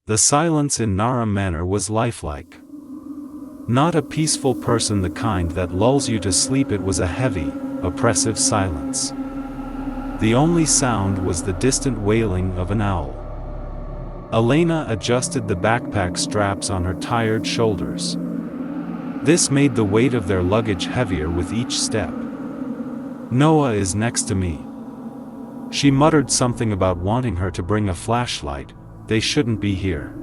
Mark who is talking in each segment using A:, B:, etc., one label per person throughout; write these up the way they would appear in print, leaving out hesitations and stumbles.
A: The silence in Norham Manor was lifelike. Not a peaceful person, the kind that lulls you to sleep. It was a heavy, oppressive silence. The only sound was the distant wailing of an owl. Elena adjusted the backpack straps on her tired shoulders. This made the weight of their luggage heavier with each step. "Noah is next to me." She muttered something about wanting her to bring a flashlight. They shouldn't be here.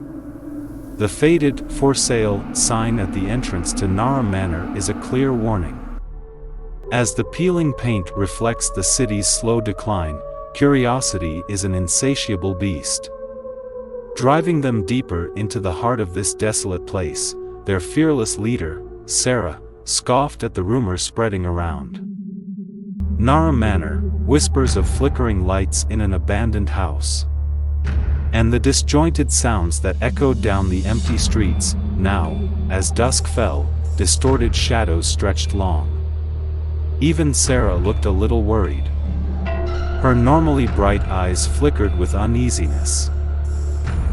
A: The faded "for sale" sign at the entrance to Norham Manor is a clear warning. As the peeling paint reflects the city's slow decline, curiosity is an insatiable beast. Driving them deeper into the heart of this desolate place, their fearless leader, Sarah, scoffed at the rumors spreading around. Norham Manor, whispers of flickering lights in an abandoned house. And the disjointed sounds that echoed down the empty streets. Now, as dusk fell, distorted shadows stretched long. Even Sarah looked a little worried. Her normally bright eyes flickered with uneasiness.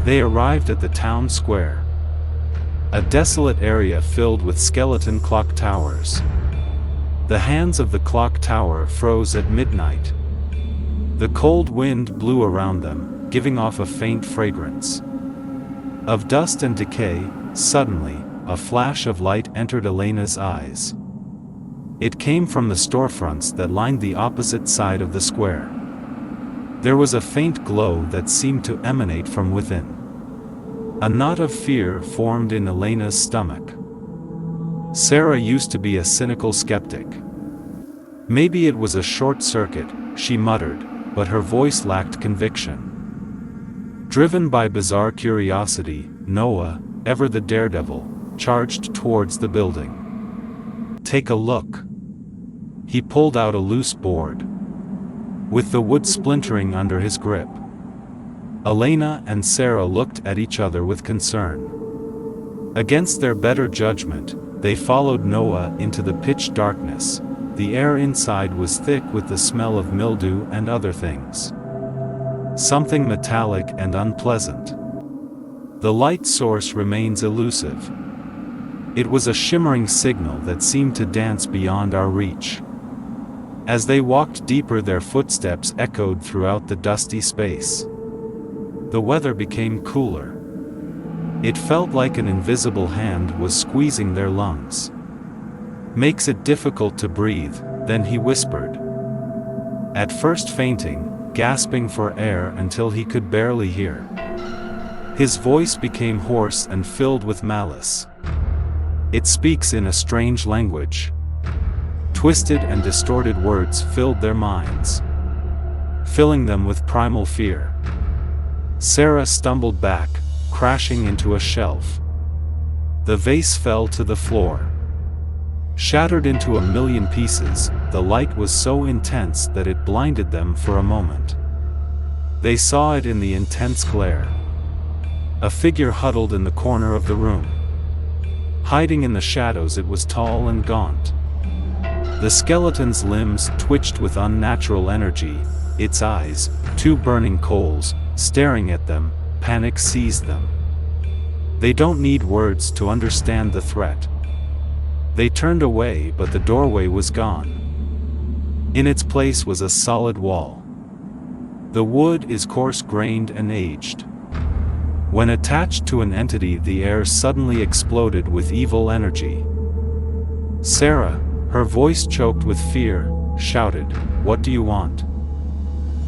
A: They arrived at the town square. A desolate area filled with skeleton clock towers. The hands of the clock tower froze at midnight. The cold wind blew around them, giving off a faint fragrance of dust and decay. Suddenly, a flash of light entered Elena's eyes. It came from the storefronts that lined the opposite side of the square. There was a faint glow that seemed to emanate from within. A knot of fear formed in Elena's stomach. Sarah used to be a cynical skeptic. Maybe it was a short circuit, she muttered, but her voice lacked conviction. Driven by bizarre curiosity, Noah, ever the daredevil, charged towards the building. "Take a look." He pulled out a loose board, with the wood splintering under his grip. Elena and Sarah looked at each other with concern. Against their better judgment, they followed Noah into the pitch darkness. The air inside was thick with the smell of mildew and other things. Something metallic and unpleasant. The light source remains elusive. It was a shimmering signal that seemed to dance beyond our reach. As they walked deeper, their footsteps echoed throughout the dusty space. The weather became cooler. It felt like an invisible hand was squeezing their lungs. "Makes it difficult to breathe," then he whispered. At first fainting, gasping for air until he could barely hear. His voice became hoarse and filled with malice. "It speaks in a strange language." Twisted and distorted words filled their minds, filling them with primal fear. Sarah stumbled back, crashing into a shelf. The vase fell to the floor, shattered into a million pieces. The light was so intense that it blinded them for a moment. They saw it in the intense glare. A figure huddled in the corner of the room. Hiding in the shadows, it was tall and gaunt. The skeleton's limbs twitched with unnatural energy. Its eyes, two burning coals, staring at them. Panic seized them. They don't need words to understand the threat. They turned away, but the doorway was gone. In its place was a solid wall. The wood is coarse-grained and aged. When attached to an entity, the air suddenly exploded with evil energy. Sarah, her voice choked with fear, shouted, "What do you want?"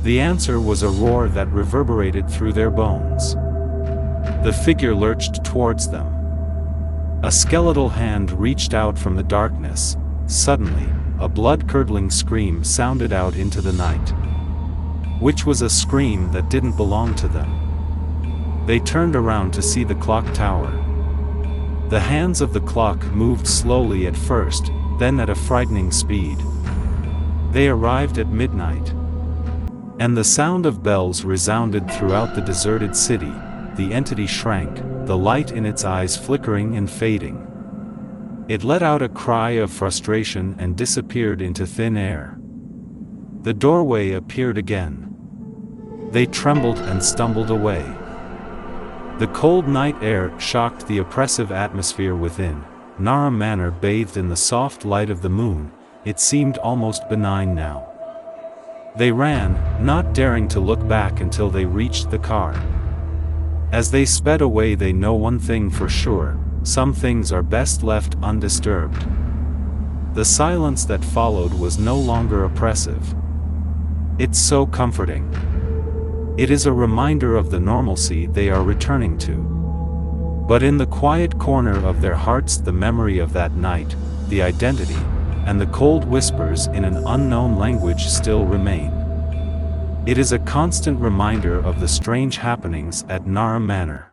A: The answer was a roar that reverberated through their bones. The figure lurched towards them. A skeletal hand reached out from the darkness. Suddenly, a blood-curdling scream sounded out into the night. Which was a scream that didn't belong to them. They turned around to see the clock tower. The hands of the clock moved slowly at first, then at a frightening speed. They arrived at midnight. And the sound of bells resounded throughout the deserted city. The entity shrank, the light in its eyes flickering and fading. It let out a cry of frustration and disappeared into thin air. The doorway appeared again. They trembled and stumbled away. The cold night air shocked the oppressive atmosphere within. Norham Manor bathed in the soft light of the moon. It seemed almost benign now. They ran, not daring to look back until they reached the car. As they sped away, they know one thing for sure: some things are best left undisturbed. The silence that followed was no longer oppressive. It's so comforting. It is a reminder of the normalcy they are returning to. But in the quiet corner of their hearts, the memory of that night, the identity, and the cold whispers in an unknown language still remain. It is a constant reminder of the strange happenings at Norham Manor.